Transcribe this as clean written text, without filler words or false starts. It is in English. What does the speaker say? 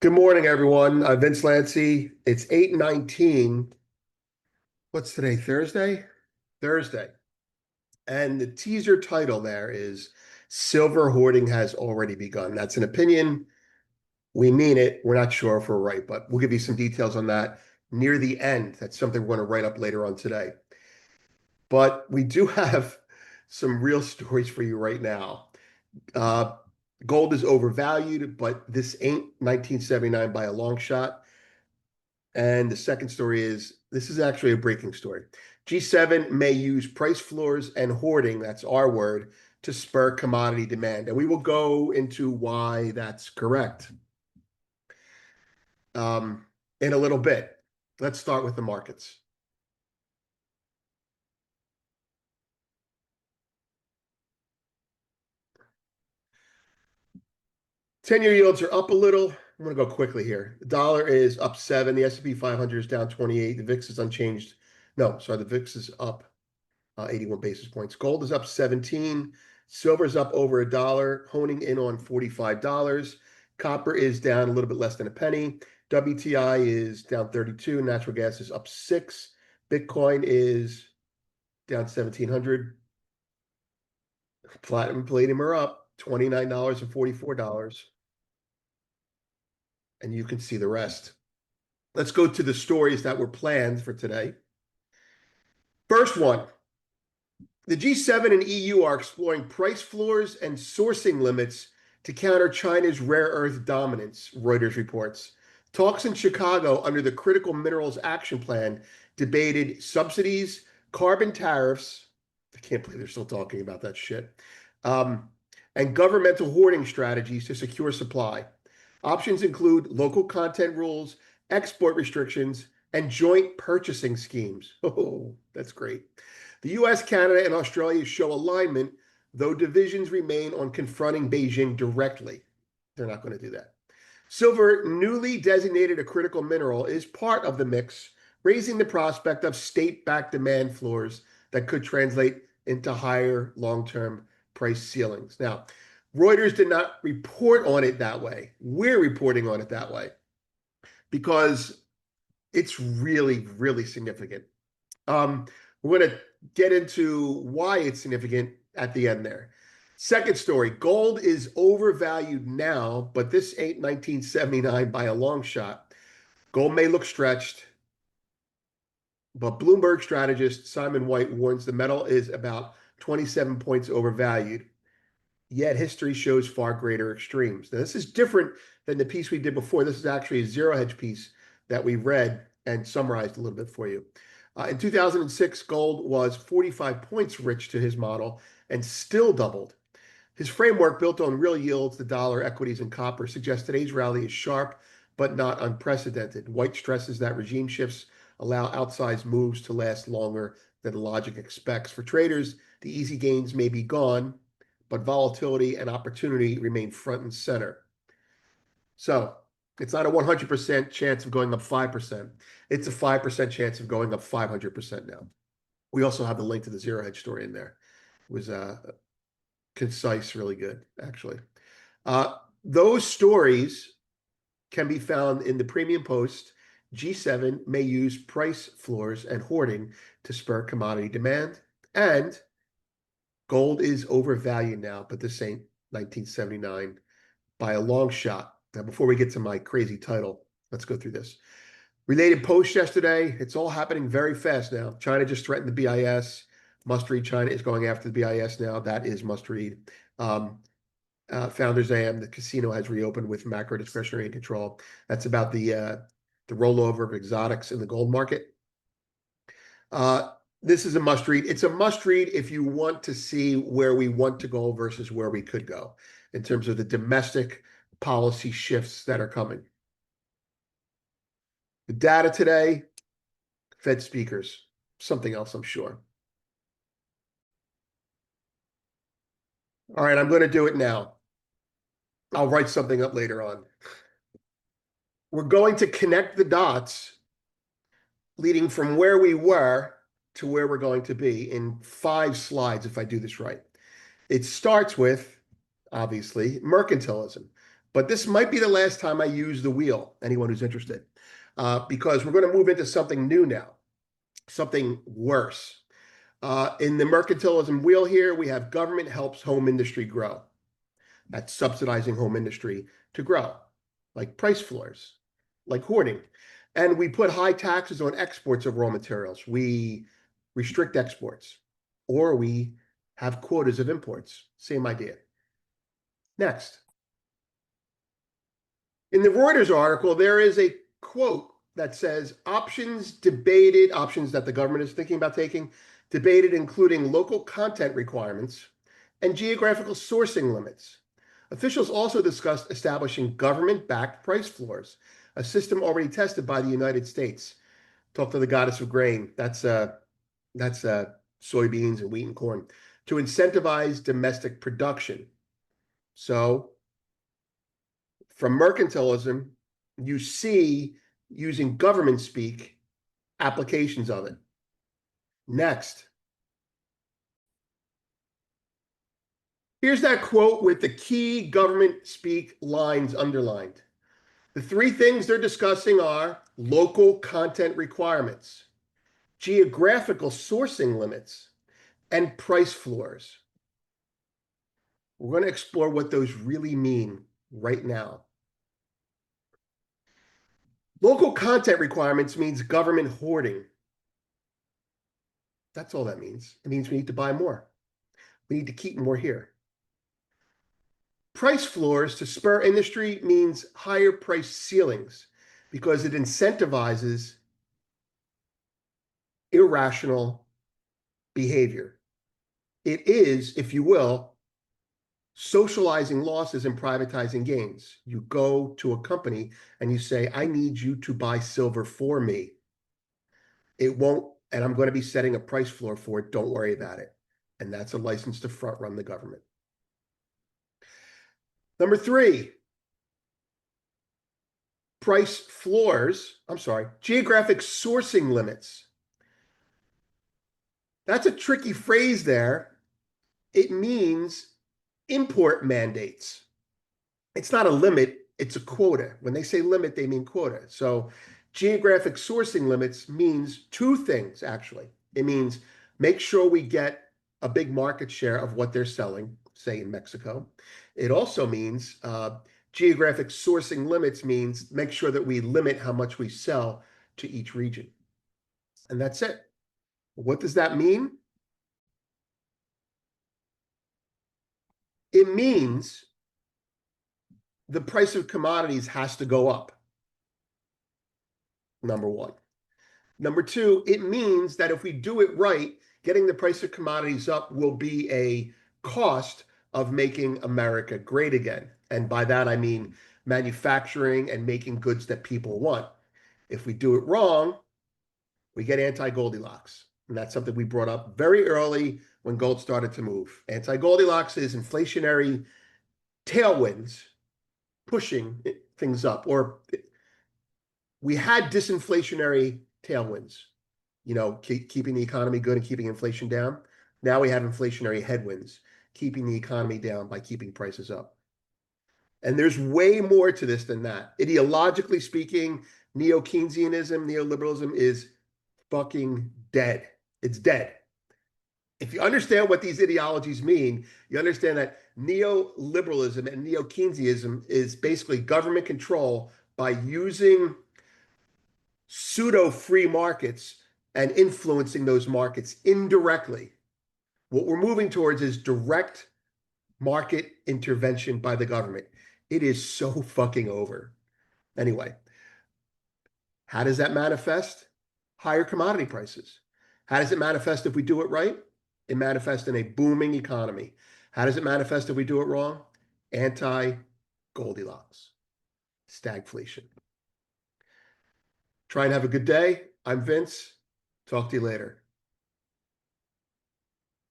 Good morning, everyone. Vince Lancy. It's 8:19. What's today? Thursday? Thursday. And the teaser title there is Silver Hoarding Has Already Begun. That's an opinion. We mean it. We're not sure if we're right, but we'll give you some details on that near the end. That's something we're going to write up later on today. But we do have some real stories for you right now. Uh, Gold is overvalued, but this ain't 1979 by a long shot. And the second story is this is actually a breaking story. G7 may use price floors and hoarding, that's our word, to spur commodity demand. And we will go into why that's correct in a little bit. Let's start with the markets. 10-year yields are up a little. I'm going to go quickly here. The dollar is up 7. The S&P 500 is down 28. The VIX is unchanged. No, sorry, the VIX is up 81 basis points. Gold is up 17. Silver is up over $1, honing in on $45. Copper is down a little bit less than a penny. WTI is down 32. Natural gas is up 6. Bitcoin is down 1,700. Platinum and palladium are up $29 and $44. And you can see the rest. Let's go to the stories that were planned for today. First one. The G7 and EU are exploring price floors and sourcing limits to counter China's rare earth dominance, Reuters reports. Talks in Chicago under the Critical Minerals Action Plan debated subsidies, carbon tariffs, I can't believe they're still talking about that shit, and governmental hoarding strategies to secure supply. Options include local content rules, export restrictions, and joint purchasing schemes. Oh, that's great. The US, Canada, and Australia show alignment, though divisions remain on confronting Beijing directly. They're not going to do that. Silver, newly designated a critical mineral, is part of the mix, raising the prospect of state-backed demand floors that could translate into higher long-term price ceilings. Now, Reuters did not report on it that way. We're reporting on it that way because it's really, really significant. We're going to get into why it's significant at the end there. Second story, gold is overvalued now, but this ain't 1979 by a long shot. Gold may look stretched, but Bloomberg strategist Simon White warns the metal is about 27 points overvalued. Yet history shows far greater extremes. Now, this is different than the piece we did before. This is actually a zero hedge piece that we read and summarized a little bit for you. In 2006, gold was 45 points rich to his model and still doubled. His framework, built on real yields, the dollar, equities, and copper, suggests today's rally is sharp but not unprecedented. White stresses that regime shifts allow outsized moves to last longer than logic expects. For traders, the easy gains may be gone, but volatility and opportunity remain front and center. So it's not a 100% chance of going up 5%. It's a 5% chance of going up 500% now. We also have the link to the zero hedge story in there. It was concise, really good, actually. Those stories can be found in the Premium Post. G7 may use price floors and hoarding to spur commodity demand. And gold is overvalued now, but this ain't 1979 by a long shot. Now, before we get to my crazy title, let's go through this. Related post yesterday. It's all happening very fast now. China just threatened the BIS. Must read. China is going after the BIS now. That is must read. Founders AM, the casino has reopened with macro discretionary control. That's about the rollover of exotics in the gold market. This is a must read. It's a must read if you want to see where we want to go versus where we could go in terms of the domestic policy shifts that are coming. The data today, Fed speakers, something else, I'm sure. All right, I'm going to do it now. I'll write something up later on. We're going to connect the dots leading from where we were to where we're going to be in 5 slides if I do this right. It starts with, obviously, mercantilism. But this might be the last time I use the wheel, anyone who's interested, because we're going to move into something new now, something worse. In the mercantilism wheel here, we have government helps home industry grow. That's subsidizing home industry to grow, like price floors, like hoarding. And we put high taxes on exports of raw materials. We restrict exports, or we have quotas of imports. Same idea. Next. In the Reuters article, there is a quote that says options debated, options that the government is thinking about taking, debated including local content requirements and geographical sourcing limits. Officials also discussed establishing government-backed price floors, a system already tested by the United States. Talk to the goddess of grain. That's soybeans and wheat and corn, to incentivize domestic production. So from mercantilism, you see, using government speak, applications of it. Next. Here's that quote with the key government speak lines underlined. The three things they're discussing are local content requirements, geographical sourcing limits, and price floors. We're going to explore what those really mean right now. Local content requirements means government hoarding. That's all that means. It means we need to buy more. We need to keep more here. Price floors to spur industry means higher price ceilings because it incentivizes irrational behavior. It is, if you will, socializing losses and privatizing gains. You go to a company and you say, I need you to buy silver for me. It won't, and I'm going to be setting a price floor for it. Don't worry about it. And that's a license to front run the government. Number three, geographic sourcing limits. That's a tricky phrase there. It means import mandates. It's not a limit, it's a quota. When they say limit, they mean quota. So geographic sourcing limits means two things, actually. It means make sure we get a big market share of what they're selling, say in Mexico. It also means geographic sourcing limits means make sure that we limit how much we sell to each region. And that's it. What does that mean? It means the price of commodities has to go up. Number one. Number two, it means that if we do it right, getting the price of commodities up will be a cost of making America great again. And by that, I mean manufacturing and making goods that people want. If we do it wrong, we get anti-Goldilocks. And that's something we brought up very early when gold started to move. Anti-Goldilocks is inflationary tailwinds pushing things up, or we had disinflationary tailwinds, keeping the economy good and keeping inflation down. Now we have inflationary headwinds, keeping the economy down by keeping prices up. And there's way more to this than that. Ideologically speaking, neo-Keynesianism, neoliberalism is fucking dead. It's dead. If you understand what these ideologies mean, you understand that neoliberalism and neo-Keynesianism is basically government control by using pseudo-free markets and influencing those markets indirectly. What we're moving towards is direct market intervention by the government. It is so fucking over. Anyway, how does that manifest? Higher commodity prices. How does it manifest if we do it right? It manifests in a booming economy. How does it manifest if we do it wrong? Anti-Goldilocks. Stagflation. Try and have a good day. I'm Vince. Talk to you later.